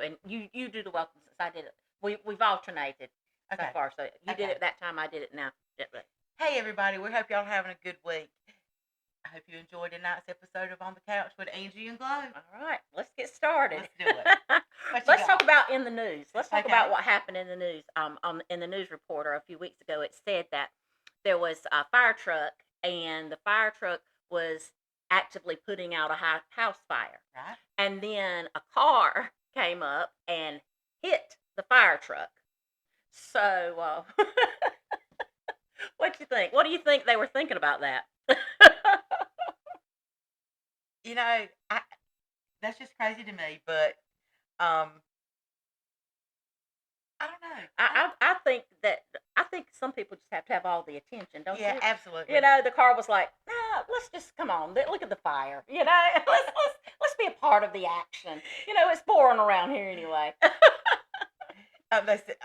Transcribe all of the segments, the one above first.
and you do the welcome since I did it. We've alternated so far. So you did it that time. I did it now. Hey everybody, we hope y'all having a good week. I hope you enjoyed tonight's episode of On the Couch with Angie Glo. All right, let's get started. Let's do it. Let's talk about in the news. Let's talk about what happened in the news. In the news reporter a few weeks ago, it said that there was a fire truck, and the fire truck was actively putting out a house fire. Right. And then a car came up and hit the fire truck. So, what do you think? What do you think they were thinking about that? You know, that's just crazy to me, but I don't know. I think some people just have to have all the attention, don't you? Yeah, absolutely. You know, the car was like, nah, let's just come on, look at the fire. You know, let's be a part of the action. You know, it's boring around here anyway. They said,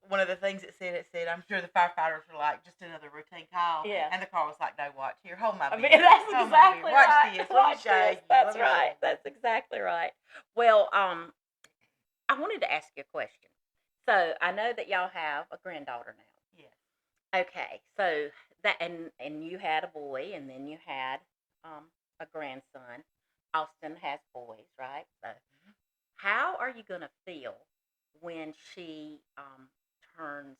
one of the things it said, I'm sure the firefighters were like, just another routine call. Yeah. And the car was like, no, watch here, hold my beer. That's exactly right. Watch this. Let me show you. That's right. That's exactly right. Well, I wanted to ask you a question. So I know that y'all have a granddaughter now. Yeah. Okay. So that and you had a boy, and then you had a grandson. Austin has boys, right? So how are you gonna feel when she turns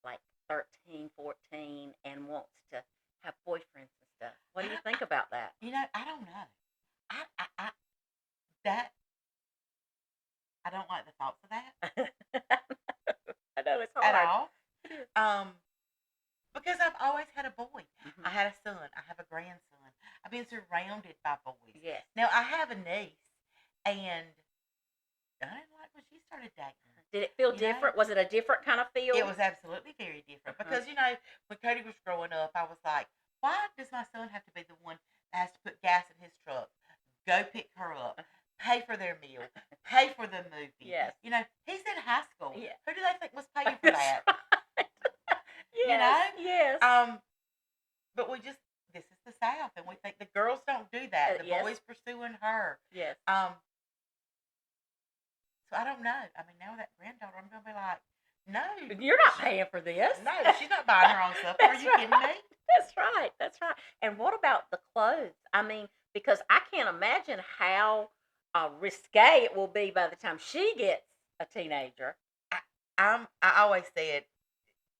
like 13, 14 and wants to have boyfriends and stuff? What do you think about that? You know, I don't know. I don't like the thoughts of that. I know it's hard. At all. Because I've always had a boy. Mm-hmm. I had a son. I have a grandson. I've been surrounded by boys. Yes. Now, I have a niece, and I didn't like when she started dating. Did it feel different? Was it a different kind of feel? It was absolutely very different. Because, you know, when Cody was growing up, I was like, why does my son have to be the one that has to put gas in his truck, go pick her up, pay for their meal, pay for the movie? Yes. You know, he's in high school. Yeah. Who do they think was paying for that? Right. Yes. You know? Yes. But this is the South, and we think the girls don't do that. The boys pursuing her. Yes. So I don't know. I mean, now with that granddaughter, I'm going to be like, no. You're not paying for this. No, she's not buying her own stuff. Are you kidding me? That's right. That's right. And what about the clothes? I mean, because I can't imagine how risque it will be by the time she gets a teenager. I always said,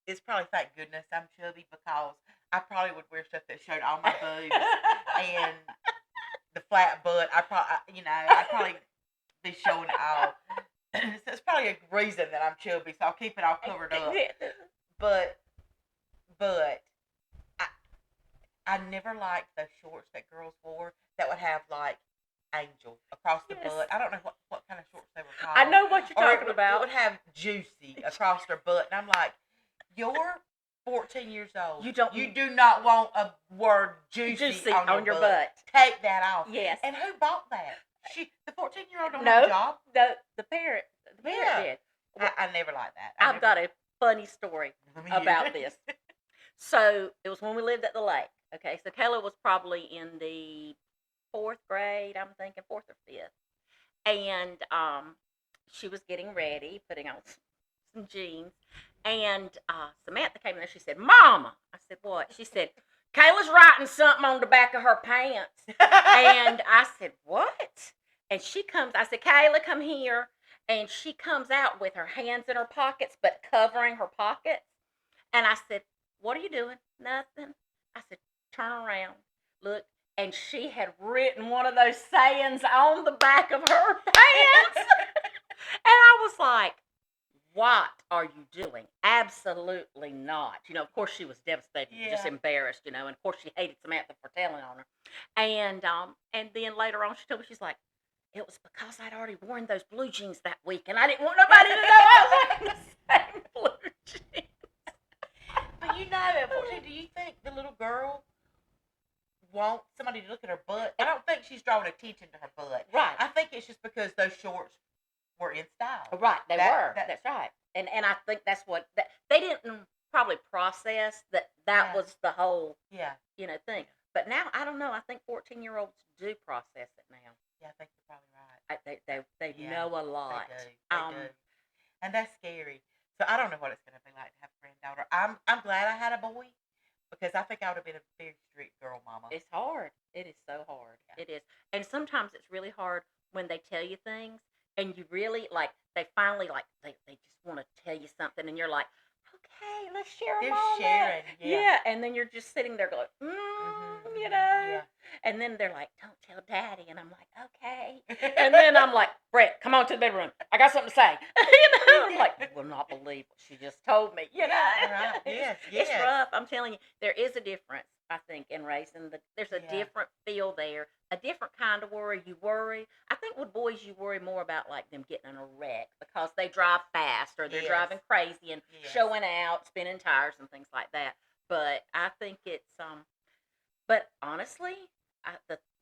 it's probably thank goodness I'm chubby, because I probably would wear stuff that showed all my boobs and the flat butt. I'd probably be showing it all. So it's probably a reason that I'm chubby, so I'll keep it all covered up. But I never liked those shorts that girls wore that would have like angel across the butt. I don't know what kind of shorts they were called. I know what you're talking about. It would have juicy across their butt, and I'm like, you're 14 years old. You do not want a word juicy on your butt. Take that off. Yes. And who bought that? The 14-year-old don't have a job? The parent did. I never liked that. I've got a funny story about this. So it was when we lived at the lake. Okay, so Kayla was probably in the 4th grade, I'm thinking 4th or 5th. And she was getting ready, putting on some jeans. And Samantha came in there. She said, Mama. I said, what? She said, Kayla's writing something on the back of her pants. And I said, what? And she comes, I said, Kayla, come here. And she comes out with her hands in her pockets, but covering her pockets. And I said, what are you doing? Nothing. I said, turn around. Look. And she had written one of those sayings on the back of her pants. And I was like, what are you doing? Absolutely not. You know, of course she was devastated, just embarrassed, you know, and of course she hated Samantha for telling on her. And then later on she told me, she's like, it was because I'd already worn those blue jeans that week, and I didn't want nobody to know I was wearing the same blue jeans. But you know, at 14, do you think the little girl wants somebody to look at her butt? I don't think she's drawing attention to her butt. Right. I think it's just because those shorts were in style. Right, they were. That's right. And I think that's what they didn't probably process that was the whole thing. But now I don't know. I think 14-year-olds do process it now. Yeah, I think you're probably right. They Yeah, know a lot. They do. And that's scary. So I don't know what it's going to be like to have a granddaughter. I'm glad I had a boy because I think I would have been a very strict girl mama. It's hard. It is so hard. Yeah. It is. And sometimes it's really hard when they tell you things and you really like they finally like they just want to tell you something and you're like, okay, let's share a They're moment. sharing, yeah. Yeah, and then you're just sitting there going, you know. Yeah. And then they're like, don't tell daddy. And I'm like, okay. And then I'm like, Brett, come on to the bedroom. I got something to say. I'm like, you will not believe what she just told me. You know? Yeah, right. Yes, It's rough. I'm telling you, there is a difference, I think, in raising. There's a Yeah. different feel there, a different kind of worry. You worry. I think with boys, you worry more about like them getting in a wreck because they drive fast or they're Yes. driving crazy and Yes. showing out, spinning tires and things like that. But I think it's But honestly,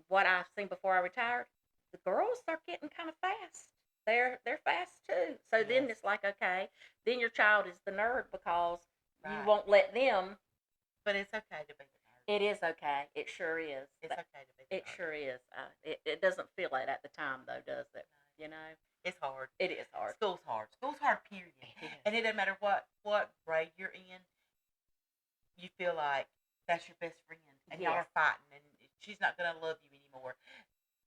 what I've seen before I retired, the girls are getting kind of fast. They're fast too. So then Yes. it's like, okay, then your child is the nerd because you Right. won't let them. But it's okay to be the nerd. It is okay. It sure is. It's okay to be the It nerd. sure is. It doesn't feel it at the time though, does it? You know, It's hard. it is hard. School's hard. School's hard, period. It is. And it doesn't matter what grade you're in. You feel like that's your best friend, and y'all Yes. are fighting, and she's not gonna love you anymore.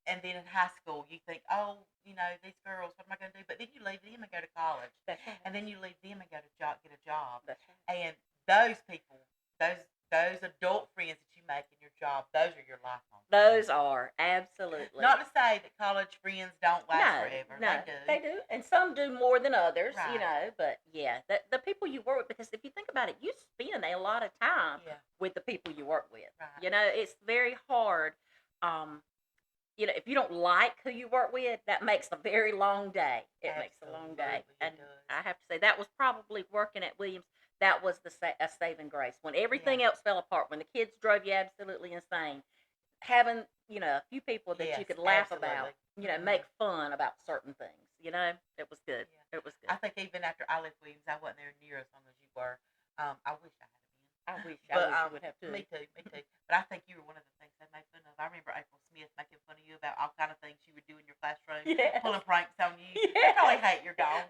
And then in high school, you think, oh, these girls, what am I gonna do? But then you leave them and go to college, That's right. and then you leave them and go to get a job. That's right. And those people, those adult friends that you make in your job, those are your lifelong friends. Those are absolutely. Not to say that college friends don't last forever. No, They do. and some do more than others, you Right. know. But yeah, the people you work with, because if you think about it, you spend a lot of time Yeah. with the people you work with. Right. You know, it's very hard. If you don't like who you work with, that makes a very long day. It makes a long day, Absolutely, it and does. I have to say that was probably working at Williams. That was a saving grace when everything else fell apart. When the kids drove you absolutely insane, having a few people that you Yes, could laugh absolutely. about, Mhm. make fun about certain things. It was good. Yeah. It was good. I think even after I left Williams, I wasn't there near as long as you were. I wish I had been. I wish But you would have too. me too. But I think you were one of the things they made fun of. I remember April Smith making fun of you about all kind of things you would do in your classroom, Yes. pulling pranks on you. They Yes. probably hate your dog.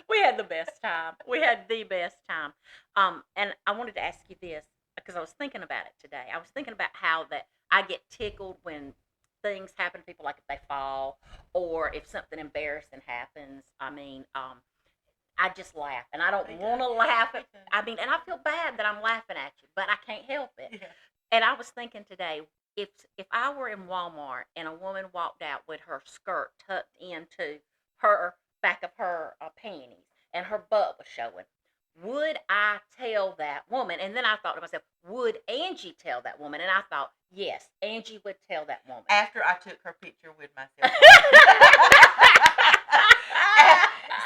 We had the best time. We had the best time. And I wanted to ask you this because I was thinking about it today. I was thinking about how that I get tickled when things happen to people, like if they fall or if something embarrassing happens. I just laugh, and I don't Me too. want to laugh. Me too. And I feel bad that I'm laughing at you, but I can't help it. Yeah. And I was thinking today, if I were in Walmart and a woman walked out with her skirt tucked into her back of her panties and her butt was showing, would I tell that woman? And then I thought to myself, would Angie tell that woman? And I thought, yes, Angie would tell that woman. After I took her picture with myself.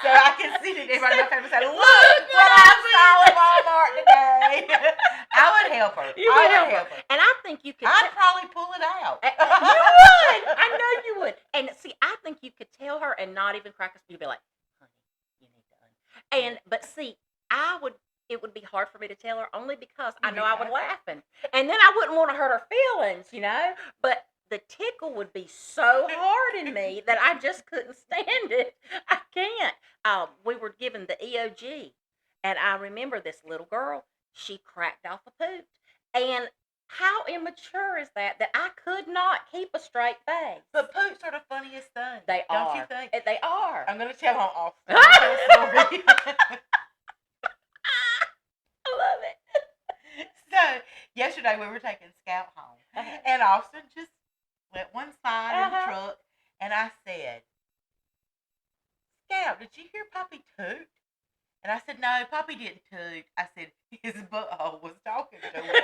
So I can see that everybody in my family said, look what I saw at Walmart today. I would help her. You I would would help her. And I think you could. I'd probably pull it out. You would. I know you would. And see, I think you could tell her and not even crack us. You'd be like, honey, you need to. But see, it would be hard for me to tell her only because I know I would laugh. And then I wouldn't want to hurt her feelings, But the tickle would be so hard in me that I just couldn't stand it. I can't. We were given the EOG, and I remember this little girl. She cracked off a Poot, and how immature is that I could not keep a straight face? But Poots are the funniest thing. They are. Don't you think? They are. I'm going to tell on off. I love it. So, yesterday we were taking Scout home, and Austin just went one side in the truck, and I said, Scout, did you hear Poppy toot? And I said, no, Poppy didn't toot. I said, his butthole was talking to him.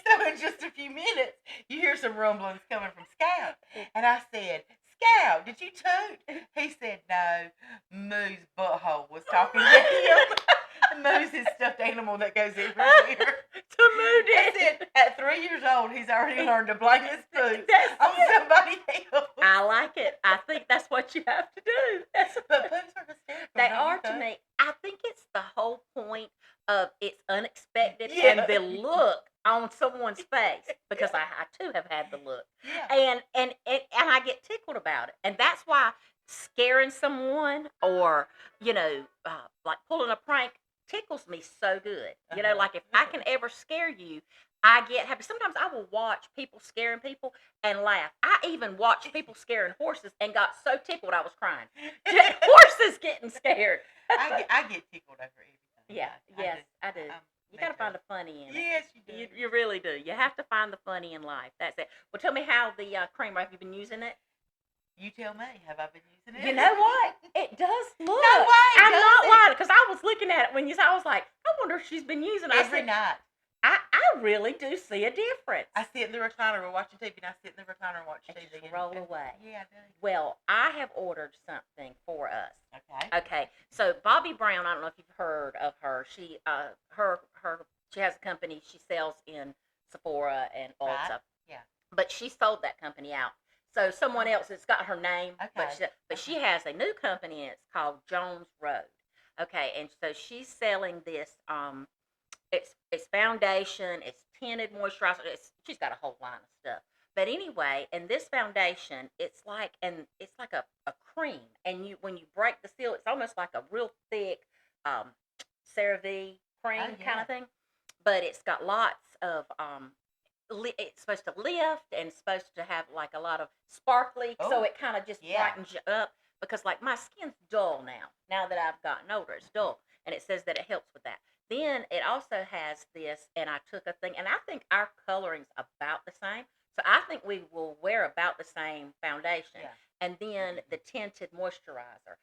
So in just a few minutes, you hear some rumblings coming from Scout. And I said, Scout, did you toot? He said, no, Moo's butthole was talking to him. Moo's his stuffed animal that goes everywhere. So Moo did. I said, at 3 years old, he's already learned to blame his food That's on it. somebody else. I like it. I think that's what you have to do. But poops are hysterical. They don't are you to think? me. I think it's the whole point of it's unexpected Yeah. and the look on someone's face because I too have had the look. Yeah. And I get tickled about it. And that's why scaring someone or, like pulling a prank tickles me so good. Like if I can ever scare you, I get happy. Sometimes I will watch people scaring people and laugh. I even watched people scaring horses and got so tickled I was crying. Horses getting scared. I get tickled over everything. Yeah, yes, I do. You got to find the funny in it. Yes, you do. You really do. You have to find the funny in life. That's it. Well, tell me how the creamer, have you been using it? You tell me. Have I been using it? You know what? It does look. No way. I'm not lying because I was looking at it when you said, I was like, I wonder if she's been using it. Every night. I really do see a difference. I sit in the recliner, we're watching TV, and I sit in the recliner and watch TV. Just roll away. Yeah, I do. Well, I have ordered something for us. Okay. Okay. So Bobby Brown, I don't know if you've heard of her. She she has a company. She sells in Sephora and Ulta. Right. Yeah. But she sold that company out. So someone else, it's got her name. Okay. But she has a new company, and it's called Jones Road. Okay, and so she's selling this. It's foundation. It's tinted moisturizer. She's got a whole line of stuff. But anyway, and this foundation, it's like a cream, and when you break the seal, it's almost like a real thick CeraVe cream kind of thing. But it's got lots of it's supposed to lift and it's supposed to have like a lot of sparkly, so it kind of just brightens you up. Because like my skin's dull now that I've gotten older, it's dull, and it says that it helps with that. Then it also has this, and I took a thing, and I think our coloring's about the same. So I think we will wear about the same foundation. Yeah. And then the tinted moisturizer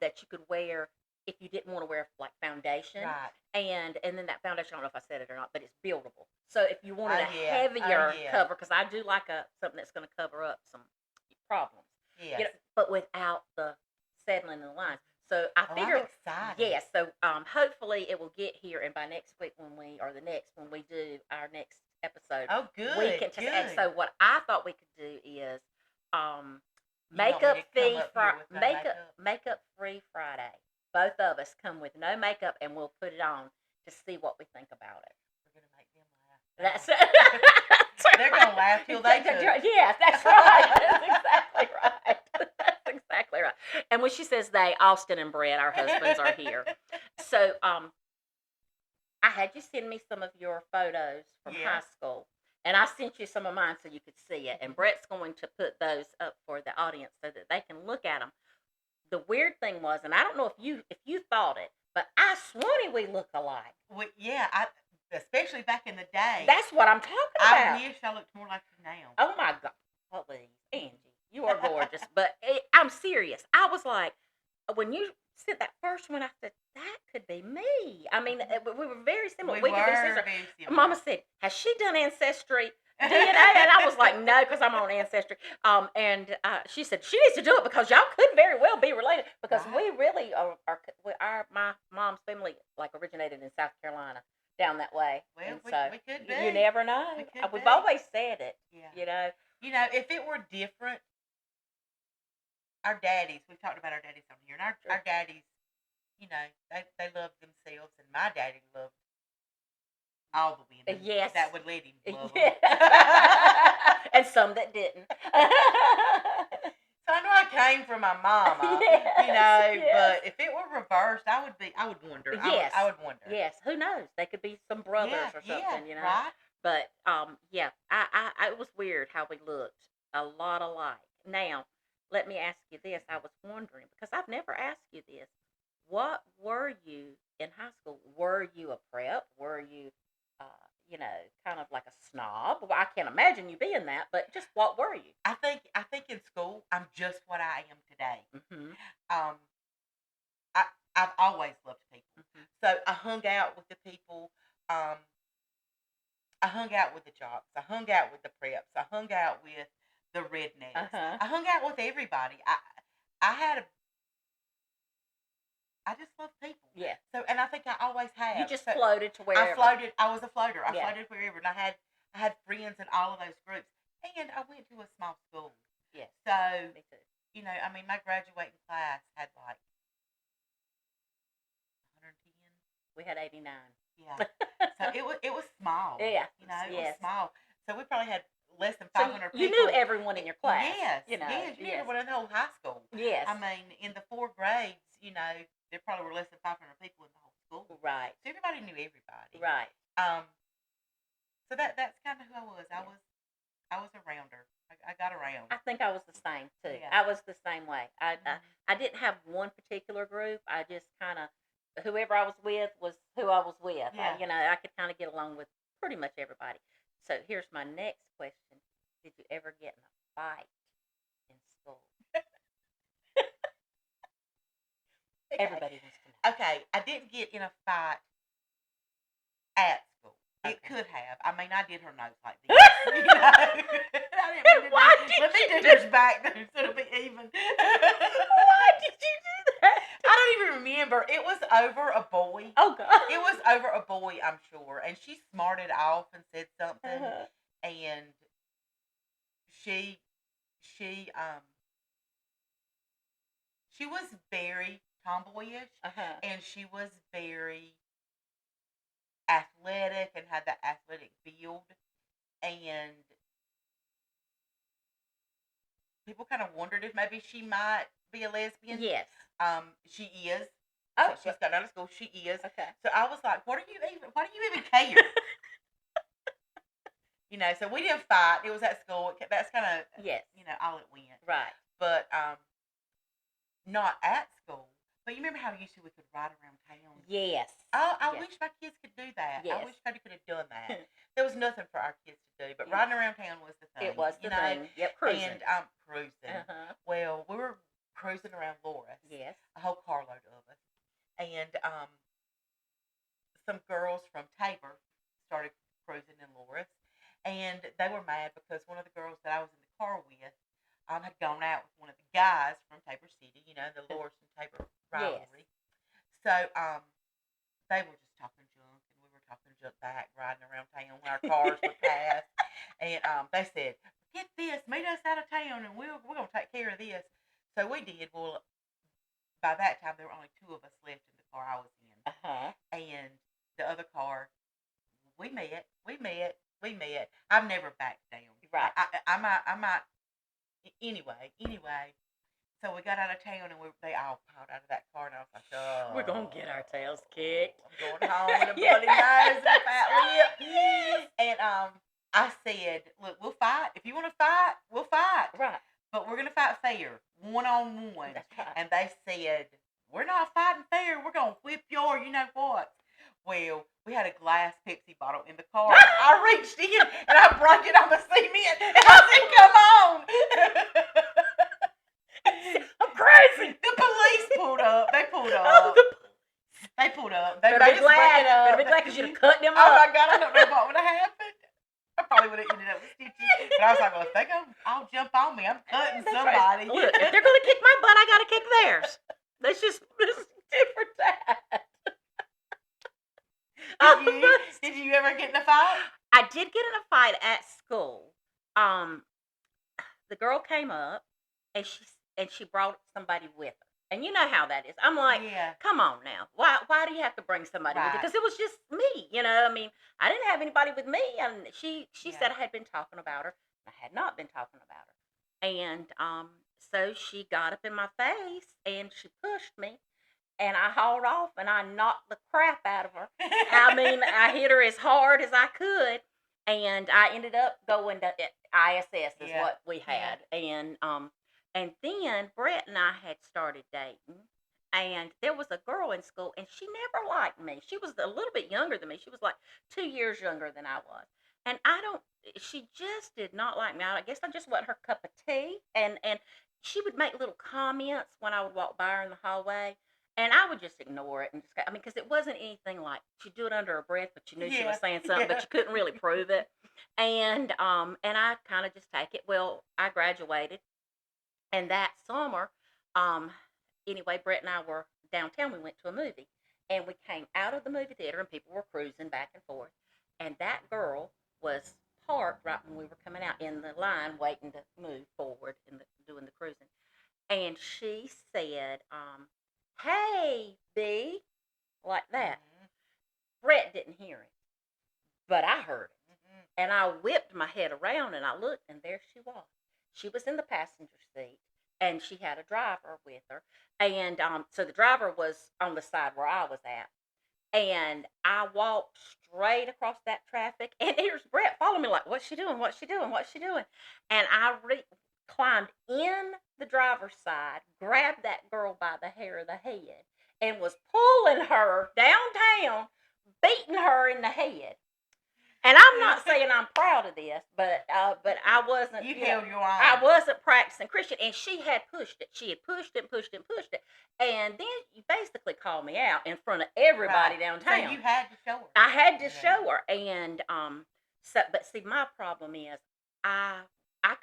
that you could wear if you didn't want to wear like foundation. Right. And then that foundation, I don't know if I said it or not, but it's buildable. So if you wanted a heavier cover, because I do like something that's going to cover up some problems. Yes. But without the settling in the lines. So I figure, I'm excited. Yes. So hopefully it will get here, and by next week when we do our next episode. Oh, good. We can good. And so what I thought we could do is makeup free Friday. Both of us come with no makeup, and we'll put it on to see what we think about it. We're gonna make them laugh. That's it. They're gonna laugh till they do. Yes, that's right. That's exactly right. That's exactly right. And when she says they, Austin and Brett, our husbands, are here. So I had you send me some of your photos from high school, and I sent you some of mine so you could see it. And Brett's going to put those up for the audience so that they can look at them. The weird thing was, and I don't know if you thought it, but I swear we look alike. Well, especially back in the day. That's what I'm talking about. I wish I looked more like you now. Oh my God, please, Angie, you are gorgeous. But I'm serious. I was like, when you said that first one, I said that could be me. I mean, we were very similar. We were very similar. Mama said, "Has she done Ancestry DNA?" And I was like, "No," because I'm on Ancestry. And she said she needs to do it because y'all could very well be related because we really are my mom's family like originated in South Carolina down that way. Well, we could be. You never know. We've always said it. Yeah. You know, if it were different, our daddies. We've talked about our daddies on here, and our daddies. You know, they loved themselves, and my daddy loved all the women that would let him love them. And some that didn't. So I know I came from my mama, but if it were reversed, I would wonder. Yes. I would wonder. Yes, who knows? They could be some brothers or something, Right? But it was weird how we looked a lot alike. Now, let me ask you this. I was wondering, because I've never asked you this. What were you in high school? Were you a prep? Were you kind of like a snob? Well, I can't imagine you being that, but just what were you? I think in school, I'm just what I am today. Mm-hmm. I've always loved people. Mm-hmm. So I hung out with the people. I hung out with the jocks. I hung out with the preps. I hung out with the rednecks. Uh-huh. I hung out with everybody. I just love people. Yeah. So, and I think I always have. You just floated to wherever. I was a floater. I floated wherever, and I had friends in all of those groups. And I went to a small school. Yeah. So, me too. I mean, my graduating class had like 110. We had 89. Yeah. So it was small. Yeah. You know, it Yes. was small. So we probably had less than So 500 you people. knew everyone in your class. Yes. You know. Yes. You knew everyone in the whole high school. Yes. I mean, in the 4 grades, you know, there probably were less than 500 people in the whole school. Right. So everybody knew everybody. Right. So that's kind of who I was. I was a rounder. I got around. I think I was the same too. Yeah. I was the same way. I didn't have one particular group. I just kind of whoever I was with was who I was with. Yeah. I could kind of get along with pretty much everybody. So here's my next question: did you ever get in a fight in school? Everybody wants to know. Okay, I didn't get in a fight at school. Okay. It could have. I mean, I did her nose like this. You know? Why did Let me you do yours back there so it'll be even. Why did you do that? I don't even remember. It was over a boy. Oh God! It was over a boy, I'm sure. And she smarted off and said something, and she was very tomboyish, and she was very athletic and had that athletic build, and people kind of wondered if maybe she might be a lesbian. Yes. She is. Oh, so she's got out of school. She is. Okay. So I was like, why do you even care? You know, so we didn't fight. It was at school. That's kind of, yes. You know, all it went. Right. But not at school. But you remember how usually we could ride around town? Yes. I wish my kids could do that. Yes. I wish Cody could have done that. There was nothing for our kids to do, but riding around town was the thing. It was the thing. Yep, cruising. And cruising. Well, we were cruising around Loris. Yes. A whole carload of us. And some girls from Tabor started cruising in Loris. And they were mad because one of the girls that I was in the car with had gone out with one of the guys from Tabor City, you know, the Loris and Tabor rivalry. Yes. So they were just talking junk, and we were talking junk back, riding around town when our cars would pass. And they said, "Get this, meet us out of town, and we're going to take care of this." So we did. Well, by that time, there were only 2 of us left in the car I was in. And the other car, we met. I've never backed down. Right. I might. Anyway. So we got out of town, and they all piled out of that car, and I was like, "Oh, we're gonna get our tails kicked. I'm going home with a bloody nose and a fat lip." And I said, "Look, we'll fight. If you want to fight, we'll fight. Right. But we're gonna fight fair, 1-on-1." That's right. And they said, "We're not fighting fair. We're gonna whip your, you know what." Well, we had a glass Pepsi bottle in the car. I reached in and I broke it on the cement, and I said, "Come on!" I'm crazy. The police pulled up. They pulled up. Oh, They pulled up. They better made be us break glad. it up. Better be glad because you'd have cut them Oh up. my God! I don't know what would have happened. I probably would have ended up with stitches. But I was like, "Well, if they go, I'll jump on me. I'm cutting That's somebody." Right. Look, if they're gonna kick my butt, I gotta kick theirs. That's just different. That. Did you ever get in a fight? I did get in a fight at school. The girl came up and she brought somebody with her. And you know how that is. I'm like, come on now. Why do you have to bring somebody with you? Because it was just me, you know. I mean, I didn't have anybody with me, and she said I had been talking about her. I had not been talking about her. And so she got up in my face and she pushed me. And I hauled off, and I knocked the crap out of her. I mean, I hit her as hard as I could, and I ended up going to ISS is what we had. And then Brett and I had started dating, and there was a girl in school, and she never liked me. She was a little bit younger than me. She was like 2 years younger than I was. And she just did not like me. I guess I just wasn't her cup of tea. And she would make little comments when I would walk by her in the hallway. And I would just ignore it, and because it wasn't anything like she'd do it under her breath, but you knew she was saying something, but you couldn't really prove it. And I kind of just take it. Well, I graduated, and that summer, anyway, Brett and I were downtown. We went to a movie, and we came out of the movie theater, and people were cruising back and forth. And that girl was parked right when we were coming out in the line, waiting to move forward and doing the cruising. And she said, "Hey, B," like that. Brett didn't hear it. but I heard it. And I whipped my head around and I looked, and there she was. She was in the passenger seat, and she had a driver with her. And so the driver was on the side where I was at. And I walked straight across that traffic, and here's Brett following me like, what's she doing? What's she doing? What's she doing? And I climbed in the driver's side, grabbed that girl by the hair of the head, and was pulling her downtown, beating her in the head. And I'm not saying I'm proud of this, but I wasn't. You held your own. I wasn't practicing Christian, and she had pushed it. She had pushed it, pushed it, pushed it, and then you basically called me out in front of everybody downtown. So you had to show her. I had to show her, and so but see, my problem is I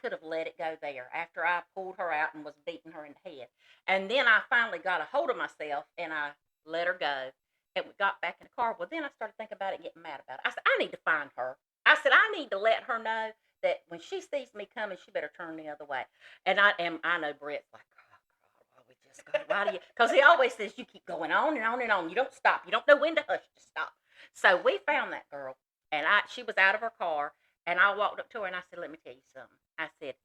could have let it go there after I pulled her out and was beating her in the head, and then I finally got a hold of myself and I let her go. And we got back in the car. Well, then I started thinking about it and getting mad about it. I said, I need to find her. I said, I need to let her know that when she sees me coming, she better turn the other way. And I know Brett's like, oh, God, we just got why do you? Because he always says, you keep going on and on and on. You don't stop. You don't know when to hush to stop. So we found that girl, and she was out of her car, and I walked up to her, and I said, let me tell you something. I said,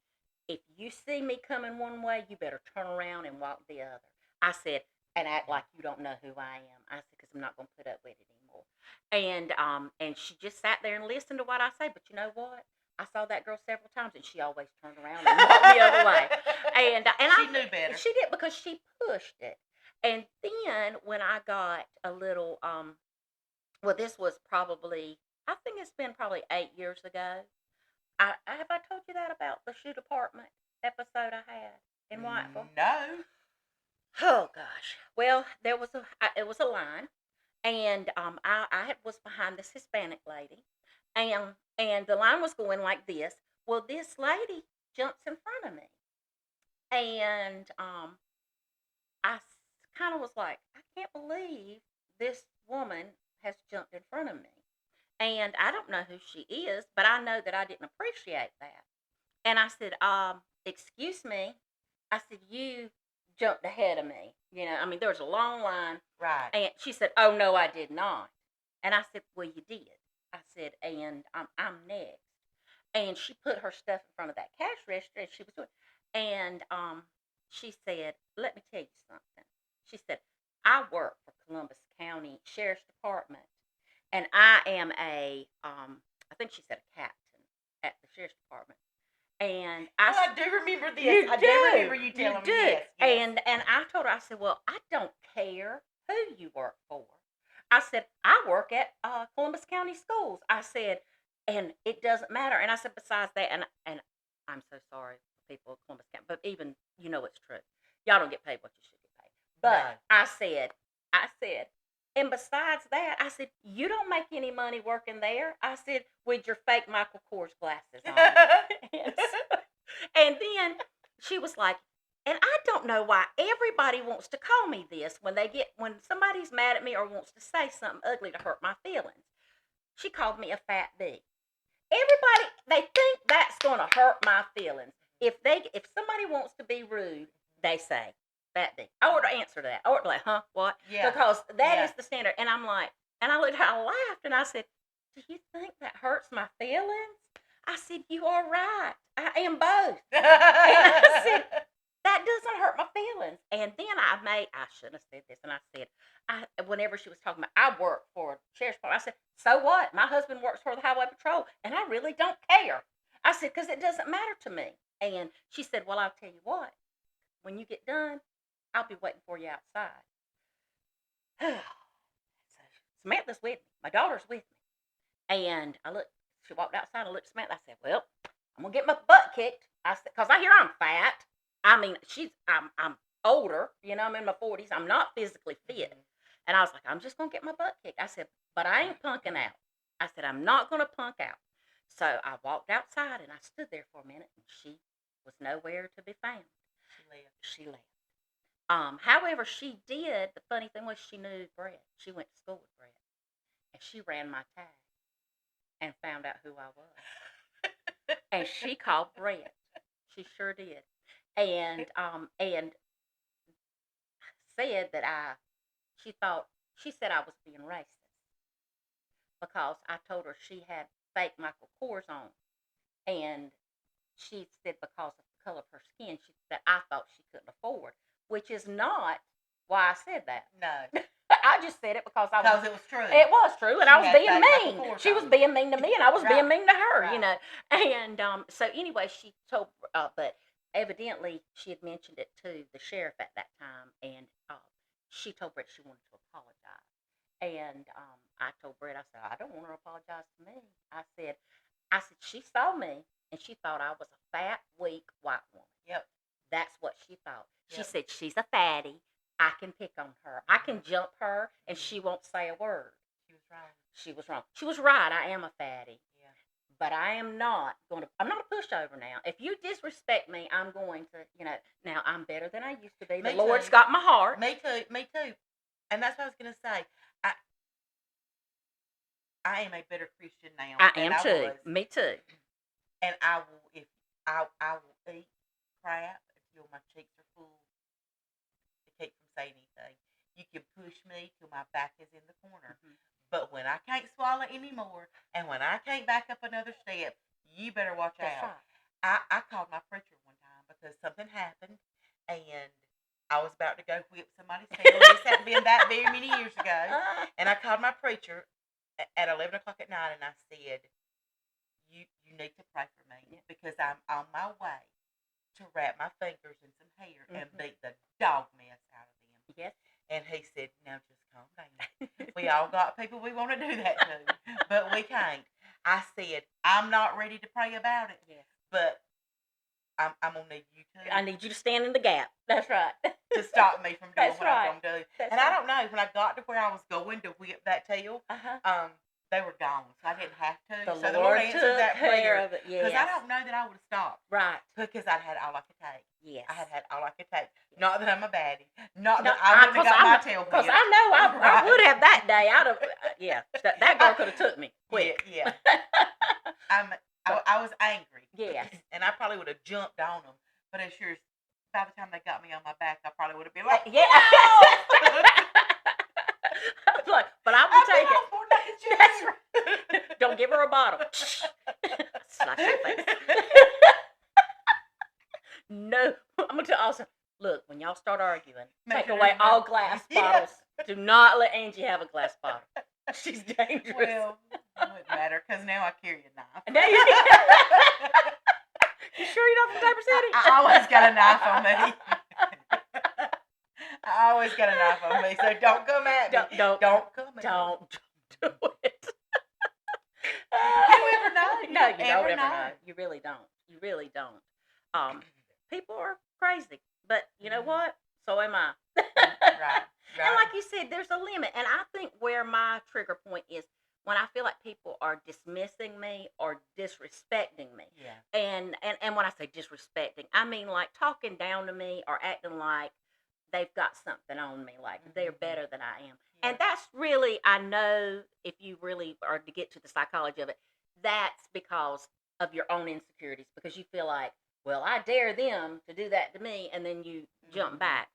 if you see me coming one way, you better turn around and walk the other. I said, and act like you don't know who I am. I said, because I'm not going to put up with it anymore. And she just sat there and listened to what I say. But you know what? I saw that girl several times, and she always turned around and walked the other way. And she knew better. She did, because she pushed it. And then when I got a little, well, this was probably, I think it's been probably 8 years ago. Have I told you that about the shoe department episode I had in Whiteville? No. Oh gosh. Well, it was a line, and I was behind this Hispanic lady, and the line was going like this. Well, this lady jumps in front of me, and I kind of was like, I can't believe this woman has jumped in front of me, and I don't know who she is, but I know that I didn't appreciate that, and I said, excuse me, I said, you jumped ahead of me. You know, I mean, there was a long line. Right. And she said, oh, no, I did not. And I said, well, you did. I said, and I'm next. And she put her stuff in front of that cash register, and she was doing. And she said, let me tell you something. She said, I work for Columbus County Sheriff's Department, and I am I think she said a captain at the Sheriff's Department. And I do remember this. I do remember you telling me this. Yes. And I told her, I said, well, I don't care who you work for. I said, I work at Columbus County Schools. I said, and it doesn't matter. And I said, besides that, and I'm so sorry for people of Columbus County, but even, you know, it's true. Y'all don't get paid what you should get paid. But no. I said, and besides that, I said, you don't make any money working there. I said, with your fake Michael Kors glasses on. And then she was like, and I don't know why everybody wants to call me this when somebody's mad at me or wants to say something ugly to hurt my feelings. She called me a fat B. Everybody, they think that's going to hurt my feelings. If somebody wants to be rude, they say, fat B. I ought to answer that. I ought to be like, huh, what? Yeah. Because that is the standard. And I'm like, and I looked at her, I laughed, and I said, do you think that hurts my feelings? I said, you are right. I am both. And I said, that doesn't hurt my feelings. And then I shouldn't have said this, and I said, whenever she was talking about, I work for Sheriff's Department, I said, so what? My husband works for the Highway Patrol, and I really don't care. I said, because it doesn't matter to me. And she said, well, I'll tell you what. When you get done, I'll be waiting for you outside. So Samantha's with me. My daughter's with me. And she walked outside, I looked at Samantha, I said, well, I'm going to get my butt kicked. I said, because I hear I'm fat. I mean, I'm older, you know, I'm in my 40s. I'm not physically fit. And I was like, I'm just going to get my butt kicked. I said, but I ain't punking out. I said, I'm not going to punk out. So I walked outside, and I stood there for a minute, and she was nowhere to be found. She left. However, she did, the funny thing was she knew Brett. She went to school with Brett. And she ran my tag and found out who I was. And she called Brett. She sure did. And said that she said I was being racist because I told her she had fake Michael Kors on, and she said because of the color of her skin, that I thought she couldn't afford, which is not why I said that. No. I just said it because Because it was true. It was true, and She I was had being fake Michael mean. Kors She was on. being mean to me, and I was being Right. mean to her, Right. you know. And so anyway, she told, but evidently she had mentioned it to the sheriff at that time, and she told Brett she wanted to apologize. And I told Brett, I said, I don't want her to apologize to me. I said, she saw me, and she thought I was a fat, weak white woman. Yep. That's what she thought. She Yep. said, she's a fatty. I can pick on her. I can jump her, and she won't say a word. She was wrong. She was wrong. She was right. I am a fatty. Yeah. But I am not going to, I'm not a pushover now. If you disrespect me, I'm going to, now I'm better than I used to be. The Lord's got my heart. Me too. And that's what I was going to say. I am a better Christian now. I am too. Was. Me too. And I will eat crap until my cheeks are full to keep from saying anything. You can push me till my back is in the corner. Mm-hmm. But when I can't swallow anymore, and when I can't back up another step, you better watch out. Right. I called my preacher one time because something happened, and I was about to go whip somebody's tail. This hadn't been that very many years ago. And I called my preacher at 11 o'clock at night, and I said, you need to pray for me because I'm on my way to wrap my fingers in some hair and beat the dog mess out of them. Yes. And he said, now just calm down. We all got people we want to do that to, but we can't. I said, I'm not ready to pray about it, but I'm going to need you to. I need you to stand in the gap. That's right. To stop me from doing what I'm going to do. That's and I don't know, when I got to where I was going to whip that tail, they were gone, so I didn't have to. The Lord answered that prayer of it. Because I don't know that I would have stopped. Right. Because I had all I could take. Yes. I had all I could take. Not that I'm a baddie. Not that I wouldn't have got my tail whipped. Because I know I would have that day. I'd have, that girl could have took me quick. Yeah. I was angry. Yes. And I probably would have jumped on them. But as sure as by the time they got me on my back, I probably would have been like, yeah. But I would take it. That's right. Don't give her a bottle. Slash your face. No, I'm gonna tell also. Look, when y'all start arguing, take away all glass bottles. Do not let Angie have a glass bottle. She's dangerous. Well, it wouldn't matter because now I carry a knife. Now you sure you're not from Tabor City? I always got a knife on me. I always got a knife on me, so don't come at me. Don't come at me. Don't do it. You ever know? No, you don't ever know. You really don't. You really don't. People are crazy, but you know what? So am I. Right. And like you said, there's a limit, and I think where my trigger point is when I feel like people are dismissing me or disrespecting me. Yeah. And when I say disrespecting, I mean like talking down to me or acting like they've got something on me, like they're better than I am. Yeah. And that's really, I know if you really are to get to the psychology of it, that's because of your own insecurities, because you feel like, well, I dare them to do that to me, and then you jump back.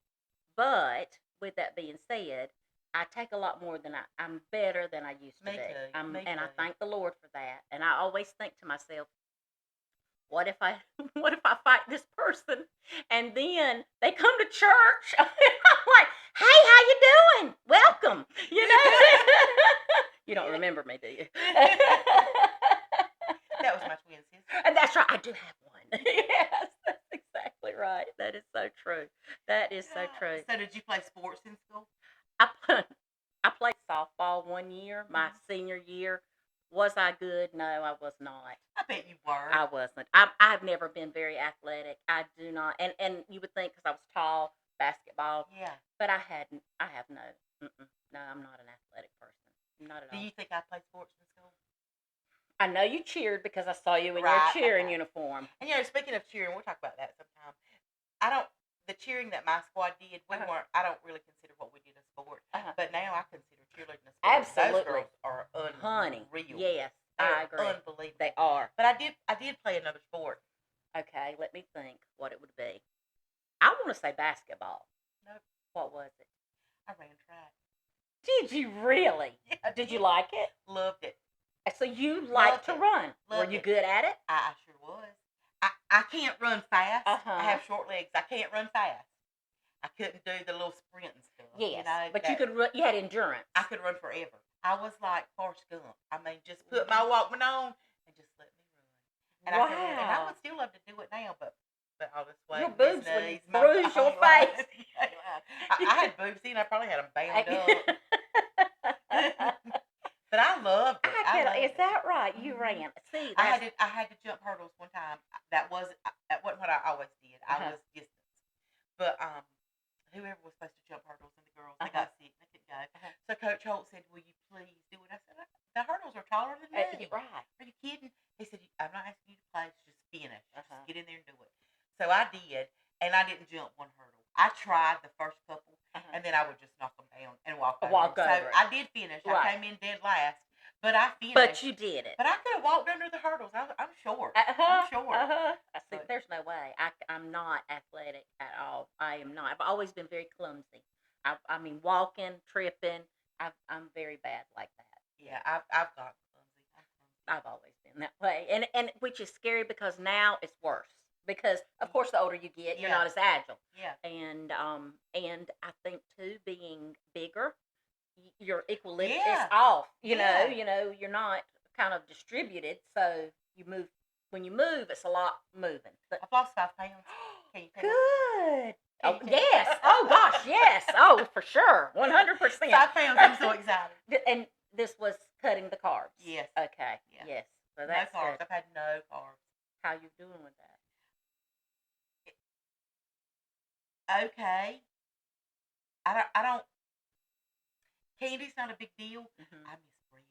But with that being said, I take a lot more than I'm better than I used to be. And I thank the Lord for that. And I always think to myself, what if I fight this person and then they come to church? I'm like, hey, how you doing? Welcome. You know? You don't remember me, do you? That was my twin sister. And that's right. I do have one. Yes, that's exactly right. That is so true. That is so true. So did you play sports in school? I played softball one year, my senior year. Was I good? No, I was not. I bet you were. I wasn't. I've never been very athletic. I do not. And you would think because I was tall, basketball. Yeah. But I have no. No, I'm not an athletic person. Not at all. Do you think I played sports in school? I know you cheered because I saw you in your cheering uniform. And speaking of cheering, we'll talk about that sometime. The cheering that my squad did, I don't really consider what we did a sport. But now I consider cheerleading a sport. Absolutely. Those girls are unreal. Honey, yes, I agree. Unbelievable. They are. But I did play another sport. Okay, let me think what it would be. I want to say basketball. Nope. What was it? I ran track. Did you really? Yeah, I Did you did. like it? Loved it. So you like to run. Were you good at it? I sure was. I can't run fast. I have short legs. I can't run fast. I couldn't do the little sprint and stuff. Yes, you know, but you could run. You had endurance. I could run forever. I was like Forrest Gump. I mean, just put my Walkman on and just let me run. And I could run. And I would still love to do it now, but all this weight, your boobs knees, would bruise your face. I had boobs, and I probably had them bound up. But I loved it. Is that right? You ran. See, I had to jump hurdles one time. That wasn't what I always did. I was distance. But whoever was supposed to jump hurdles and the girls, they got sick. They couldn't go. So Coach Holt said, "Will you please do it?" I said, "The hurdles are taller than me." Right. Are you kidding? He said, "I'm not asking you to place. Just finish. Just get in there and do it." So I did, and I didn't jump one hurdle. I tried the first couple, and then I would just knock them down and walk over. So I did finish. Right. I came in dead last, but I finished. But you did it. But I could have walked under the hurdles. I'm short. I'm short. I see. There's no way. I'm not athletic at all. I am not. I've always been very clumsy. I mean, walking, tripping. I'm very bad like that. Yeah, I've got clumsy. I've always been that way, and which is scary because now it's worse. Because of course, the older you get, you're not as agile. Yeah. And I think too, being bigger, your equilibrium is off. You know, you're not kind of distributed, so you move. When you move, it's a lot moving. But I've lost 5 pounds. Can you tell? Good. Oh yes. Oh gosh, yes. Oh, for sure. 100%. 5 pounds. I'm so excited. And this was cutting the carbs. Yes. Okay. Yeah. Yes. So that's no carbs. good. I've had no carbs. How you doing with that? Okay. I don't. Candy's not a big deal. I miss bread.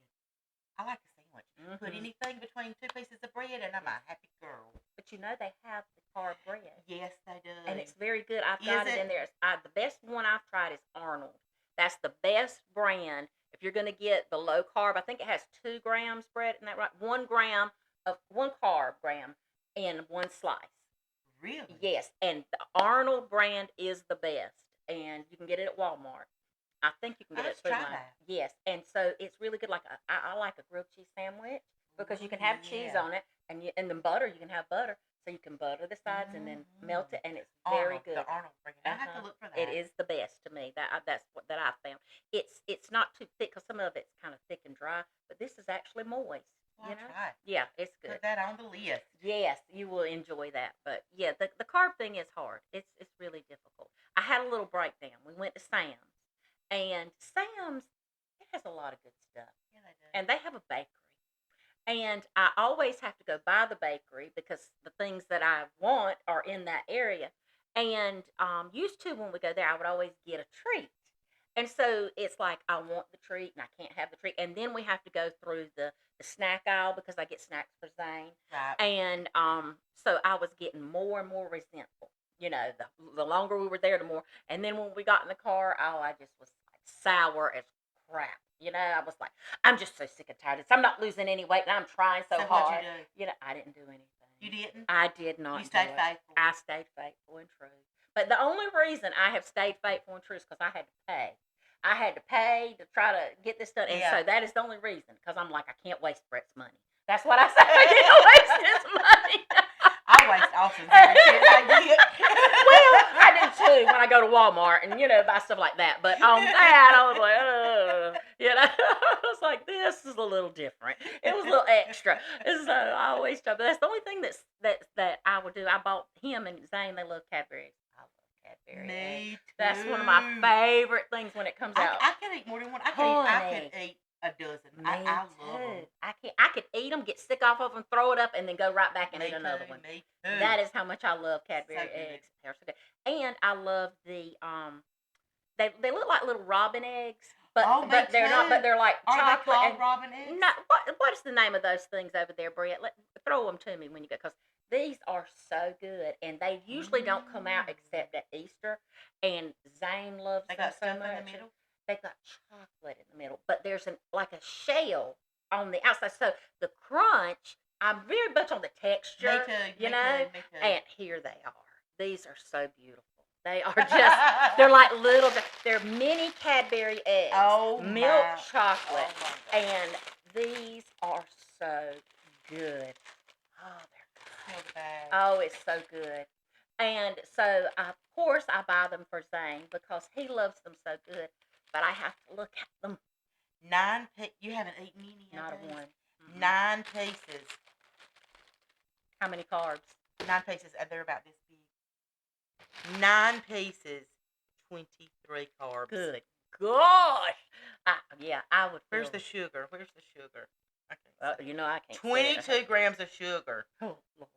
I like a sandwich. Put anything between 2 pieces of bread, and I'm a happy girl. But you know they have the carb bread. Yes, they do. And it's very good. I've got it in there. The best one I've tried is Arnold. That's the best brand. If you're going to get the low carb, I think it has 2 grams bread. Isn't that right? 1 gram of 1 carb gram in 1 slice. Really? Yes, and the Arnold brand is the best, and you can get it at Walmart. I think you can get it through mine. Yes, and so it's really good. Like I like a grilled cheese sandwich because you can have cheese on it, and then butter. You can have butter, so you can butter the sides and then melt it, and it's very good. The Arnold brand. I have to look for that. It is the best to me. That's what I found. It's not too thick because some of it's kind of thick and dry, but this is actually moist. Well, I'll try it. Yeah, it's good. Put that on the list. Yes, you will enjoy that. But yeah, the carb thing is hard. It's really difficult. I had a little breakdown. We went to Sam's, and Sam's it has a lot of good stuff. Yeah, they do. And they have a bakery, and I always have to go by the bakery because the things that I want are in that area. And used to when we go there, I would always get a treat. And so it's like I want the treat and I can't have the treat. And then we have to go through the snack aisle because I get snacks for Zane. Right. And so I was getting more and more resentful. You know, the longer we were there, the more. And then when we got in the car, I just was like sour as crap. You know, I was like, I'm just so sick and tired of this. I'm not losing any weight and I'm trying so hard. What'd you do? You know, I didn't do anything. You didn't? I did not. You stayed faithful. I stayed faithful and true. But the only reason I have stayed faithful and true is because I had to pay. I had to pay to try to get this done. And so that is the only reason. Because I'm like, I can't waste Brett's money. That's what I say. I can't waste his money. I waste Austin's every shit I get. Well, I do too when I go to Walmart and, buy stuff like that. But on that, I was like, I was like, this is a little different. It was a little extra. So I always try. But that's the only thing that I would do. I bought him and Zane, they love Cadbury. I love Cadbury. Me too. That's one of my favorite things when it comes out. I can eat more than one. I could eat a dozen. I love them. I could eat them, get sick off of them, throw it up, and then go right back and eat another one. Me too. That is how much I love Cadbury eggs. They're so good. And I love the they look like little robin eggs, but they're not. But they're like chocolate. Are they called robin eggs? No, what is the name of those things over there, Brett? Throw them to me when you go, because these are so good, and they usually don't come out except at Easter. And Zane loves them so much. In the middle? They've got chocolate in the middle, but there's like a shell on the outside. So the crunch, I'm very much on the texture. Me too. Me too. And here they are. These are so beautiful. They are just, they're like little, they're mini Cadbury eggs. Oh, milk my. chocolate. Oh, my God. And these are so good. Oh, they're good. Smell the bag. Oh, it's so good. And so, of course, I buy them for Zane because he loves them so good. But I have to look at them. You haven't eaten any of Not a these? one. Mm-mm. 9 pieces. How many carbs? 9 pieces, and they're about this big. 9 pieces, 23 carbs. Good gosh. Yeah, I would. Where's the sugar? Where's the sugar? You know I can't. 22 grams of sugar. Oh Lord.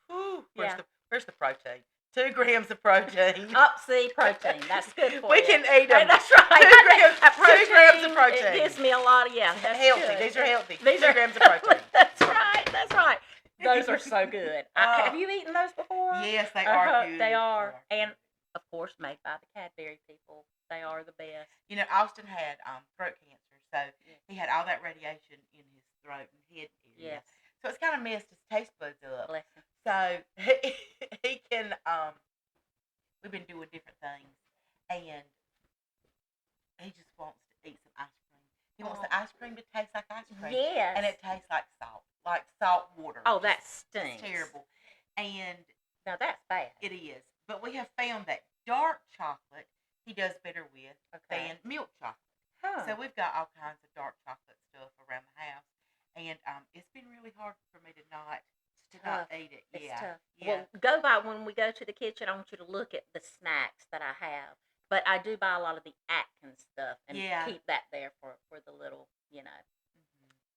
Whew. Yeah. Where's the protein? 2 grams of protein. See, protein. That's good for we you. can eat them. Hey, that's right. 2 grams of protein. It gives me a lot of, that's healthy. good. These are healthy. These 2 are grams of protein. That's right. That's right. Those are so good. Have you eaten those before? Yes, they are good. They are. And, of course, made by the Cadbury people. They are the best. You know, Austin had throat cancer, so he had all that radiation in his throat and head area. Yes. So it's kind of messed his taste buds up. Bless him. So he can, we've been doing different things, and he just wants to eat some ice cream. He wants the ice cream to taste like ice cream. Yes. And it tastes like salt water. Oh, that stinks. It's terrible. And now that's bad. it is. But we have found that dark chocolate he does better with than milk chocolate. Huh. So we've got all kinds of dark chocolate stuff around the house. And it's been really hard for me to not eat it. It's Yeah. tough. Yeah. Well, when we go to the kitchen, I want you to look at the snacks that I have. But I do buy a lot of the Atkins stuff and keep that there for the little,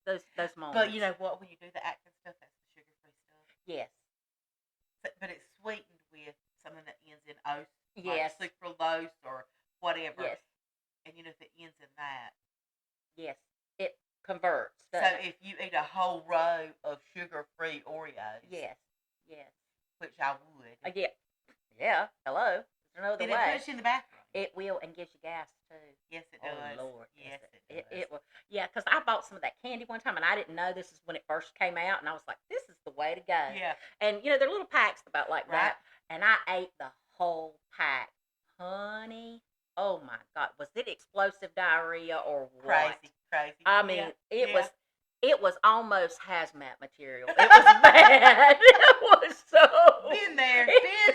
those moments. But you know what? When you do the Atkins stuff, that's the sugar-free stuff. Yes. But it's sweetened with something that ends in O. Yes. Like sucralose or whatever. Yes. And if it ends in that. Yes. It converts. So if you eat a whole row of sugar-free Oreos. Yes. Yes. Which I would. Yeah. Hello. There's no other way. It puts you in the bathroom. It will, and gives you gas too. Yes, it does. Oh Lord. Yes, it does. It will. Yeah, because I bought some of that candy one time, and I didn't know this is when it first came out, and I was like, "This is the way to go." Yeah. And they're little packs about like that, and I ate the whole pack, honey. Oh my God, was it explosive diarrhea or what? Crazy. I mean, it was almost hazmat material. It was bad. It was so. Been there.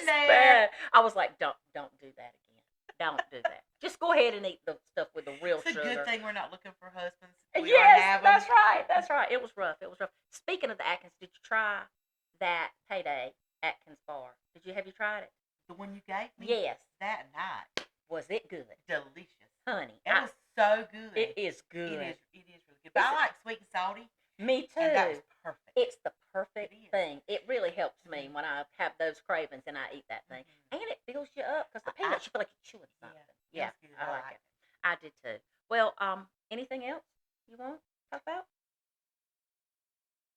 Bad. I was like, don't do that again. Don't do that. Just go ahead and eat the stuff with the real sugar. It's a good thing we're not looking for husbands. Yes, that's right. That's right. It was rough. Speaking of the Atkins, did you try that Payday Atkins bar? Have you tried it? The one you gave me? Yes. That night. Was it good? Delicious. Honey. It was so good. It is good. It is really good. But I like sweet and salty. Me too. And that was perfect. It's the perfect thing. It really helps me when I have those cravings and I eat that thing. And it fills you up because the peanuts, you feel like you're chewing something. Yeah, I like it. I did too. Well, anything else you want to talk about?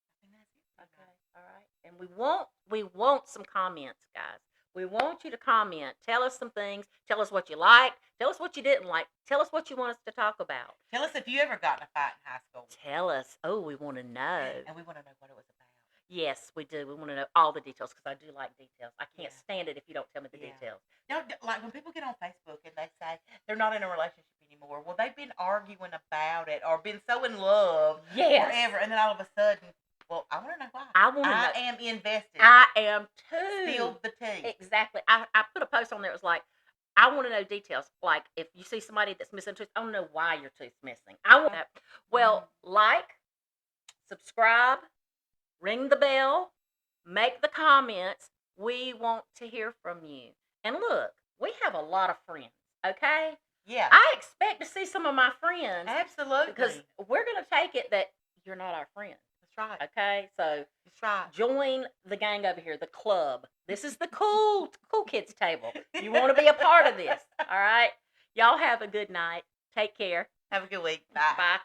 I think that's it. Okay, all right. And we want some comments, guys. We want you to comment. Tell us some things. Tell us what you liked. Tell us what you didn't like. Tell us what you want us to talk about. Tell us if you ever got in a fight in high school. Tell us. Oh, we want to know. And we want to know what it was about. Yes, we do. We want to know all the details because I do like details. I can't stand it if you don't tell me the details. No, like when people get on Facebook and they say they're not in a relationship anymore. Well, they've been arguing about it or been so in love forever. And then all of a sudden, well, I want to know why. I am invested. I am too. Spill the tea. Exactly. I put a post on there. It was like, I want to know details. Like, if you see somebody that's missing a tooth, I want to know why your tooth's missing. I want that. Well, subscribe, ring the bell, make the comments. We want to hear from you. And look, we have a lot of friends, okay? Yeah. I expect to see some of my friends. Absolutely. Because we're going to take it that you're not our friend. That's right. Okay? So that's right. Join the gang over here, the club. This is the cool kids table. You want to be a part of this. All right? Y'all have a good night. Take care. Have a good week. Bye. Bye.